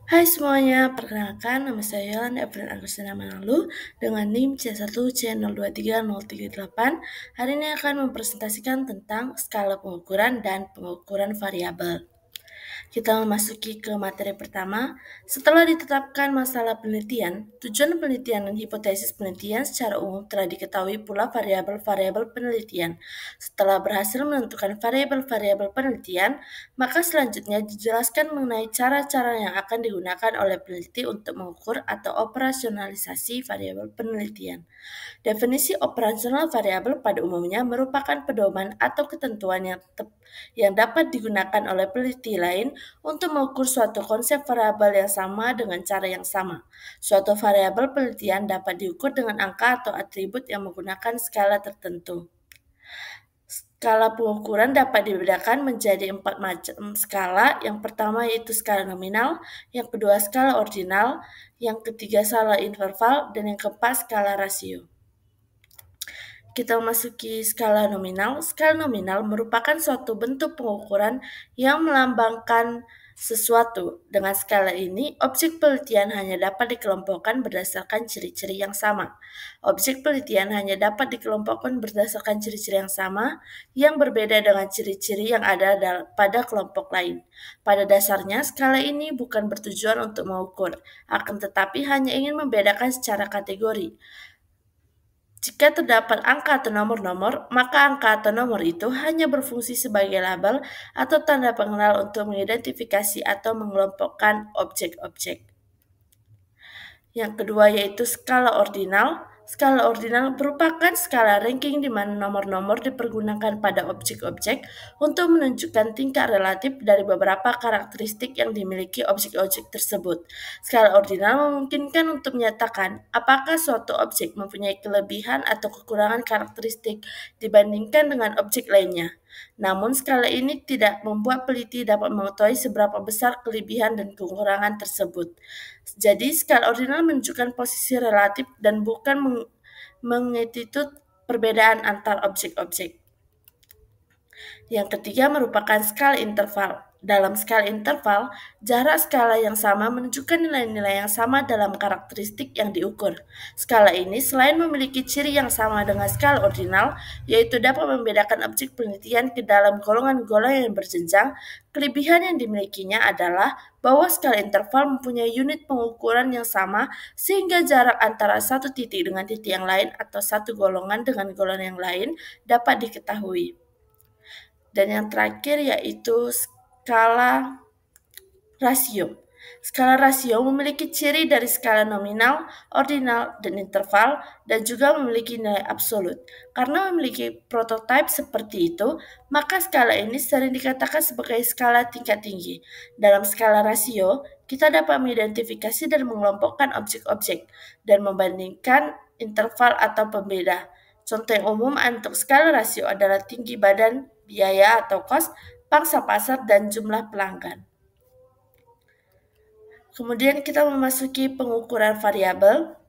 Hai semuanya, perkenalkan nama saya Yolanda April Agustina Manalu dengan NIM C1C0230338. Hari ini akan mempresentasikan tentang skala pengukuran dan pengukuran variabel. Kita memasuki ke materi pertama. Setelah ditetapkan masalah penelitian, tujuan penelitian dan hipotesis penelitian secara umum telah diketahui pula variabel-variabel penelitian. Setelah berhasil menentukan variabel-variabel penelitian, maka selanjutnya dijelaskan mengenai cara-cara yang akan digunakan oleh peneliti untuk mengukur atau operasionalisasi variabel penelitian. Definisi operasional variabel pada umumnya merupakan pedoman atau ketentuan yang dapat digunakan oleh peneliti lain untuk mengukur suatu konsep variabel yang sama dengan cara yang sama. Suatu variabel penelitian dapat diukur dengan angka atau atribut yang menggunakan skala tertentu. Skala pengukuran dapat dibedakan menjadi 4 macam skala. Yang pertama yaitu skala nominal, yang kedua skala ordinal, yang ketiga skala interval, dan yang keempat skala rasio. Kita memasuki skala nominal. Skala nominal merupakan suatu bentuk pengukuran yang melambangkan sesuatu. Dengan skala ini, objek penelitian hanya dapat dikelompokkan berdasarkan ciri-ciri yang sama. Objek penelitian hanya dapat dikelompokkan berdasarkan ciri-ciri yang sama yang berbeda dengan ciri-ciri yang ada pada kelompok lain. Pada dasarnya, skala ini bukan bertujuan untuk mengukur, akan tetapi hanya ingin membedakan secara kategori. Jika terdapat angka atau nomor-nomor, maka angka atau nomor itu hanya berfungsi sebagai label atau tanda pengenal untuk mengidentifikasi atau mengelompokkan objek-objek. Yang kedua yaitu skala ordinal. Skala ordinal merupakan skala ranking di mana nomor-nomor dipergunakan pada objek-objek untuk menunjukkan tingkat relatif dari beberapa karakteristik yang dimiliki objek-objek tersebut. Skala ordinal memungkinkan untuk menyatakan apakah suatu objek mempunyai kelebihan atau kekurangan karakteristik dibandingkan dengan objek lainnya. Namun skala ini tidak membuat peneliti dapat mengetahui seberapa besar kelebihan dan kekurangan tersebut. Jadi skala ordinal menunjukkan posisi relatif dan bukan mengetitud perbedaan antar objek-objek. Yang ketiga merupakan skala interval. Dalam skala interval, jarak skala yang sama menunjukkan nilai-nilai yang sama dalam karakteristik yang diukur. Skala ini selain memiliki ciri yang sama dengan skala ordinal, yaitu dapat membedakan objek penelitian ke dalam golongan-golongan yang berjenjang, kelebihan yang dimilikinya adalah bahwa skala interval mempunyai unit pengukuran yang sama sehingga jarak antara satu titik dengan titik yang lain atau satu golongan dengan golongan yang lain dapat diketahui. Dan yang terakhir yaitu skala rasio. Skala rasio memiliki ciri dari skala nominal, ordinal, dan interval, dan juga memiliki nilai absolut. Karena memiliki prototipe seperti itu, maka skala ini sering dikatakan sebagai skala tingkat tinggi. Dalam skala rasio, kita dapat mengidentifikasi dan mengelompokkan objek-objek, dan membandingkan interval atau pembeda. Contoh yang umum untuk skala rasio adalah tinggi badan, biaya atau cost, pangsa pasar, dan jumlah pelanggan. Kemudian kita memasuki pengukuran variabel.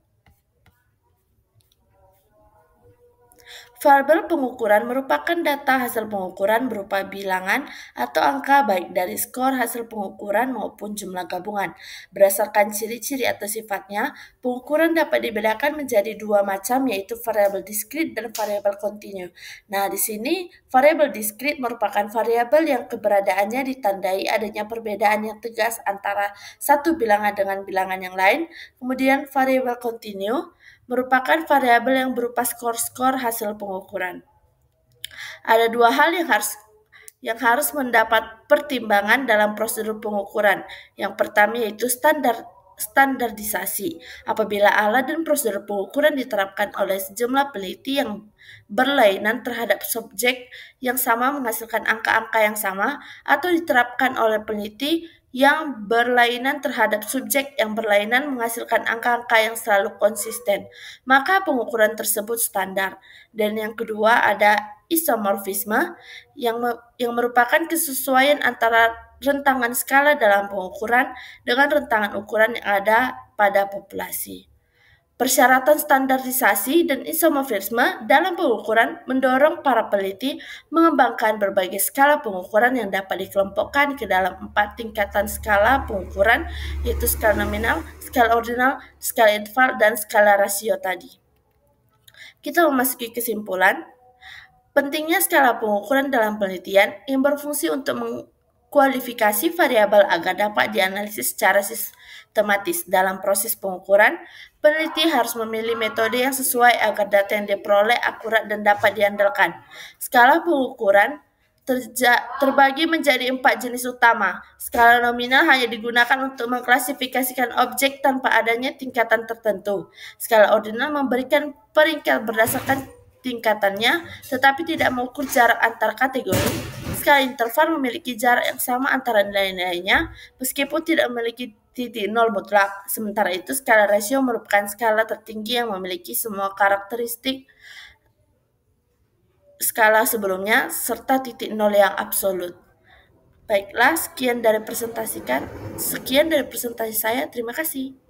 Variabel pengukuran merupakan data hasil pengukuran berupa bilangan atau angka baik dari skor hasil pengukuran maupun jumlah gabungan. Berdasarkan ciri-ciri atau sifatnya, pengukuran dapat dibedakan menjadi dua macam yaitu variabel diskrit dan variabel kontinu. Nah, di sini variabel diskrit merupakan variabel yang keberadaannya ditandai adanya perbedaan yang tegas antara satu bilangan dengan bilangan yang lain. Kemudian variabel kontinu merupakan variabel yang berupa skor-skor hasil pengukuran. Ada dua hal yang harus mendapat pertimbangan dalam prosedur pengukuran. Yang pertama yaitu standarisasi. Apabila alat dan prosedur pengukuran diterapkan oleh sejumlah peneliti yang berlainan terhadap subjek yang sama menghasilkan angka-angka yang sama, atau diterapkan oleh peneliti yang berlainan terhadap subjek yang berlainan menghasilkan angka-angka yang selalu konsisten, maka pengukuran tersebut standar. Dan yang kedua ada isomorfisme yang merupakan kesesuaian antara rentangan skala dalam pengukuran dengan rentangan ukuran yang ada pada populasi. Persyaratan standarisasi dan isomorfisme dalam pengukuran mendorong para peneliti mengembangkan berbagai skala pengukuran yang dapat dikelompokkan ke dalam 4 tingkatan skala pengukuran, yaitu skala nominal, skala ordinal, skala interval, dan skala rasio tadi. Kita memasuki kesimpulan. Pentingnya skala pengukuran dalam penelitian yang berfungsi untuk mengkualifikasi variabel agar dapat dianalisis secara sistematis. Dalam proses pengukuran, peneliti harus memilih metode yang sesuai agar data yang diperoleh akurat dan dapat diandalkan. Skala pengukuran terbagi menjadi 4 jenis utama. Skala nominal hanya digunakan untuk mengklasifikasikan objek tanpa adanya tingkatan tertentu. Skala ordinal memberikan peringkat berdasarkan tingkatannya, tetapi tidak mengukur jarak antar kategori. Skala interval memiliki jarak yang sama antara nilai-nilainya, meskipun tidak memiliki titik nol mutlak. Sementara itu, skala rasio merupakan skala tertinggi yang memiliki semua karakteristik skala sebelumnya, serta titik nol yang absolut. Baiklah, sekian dari presentasi saya. Terima kasih.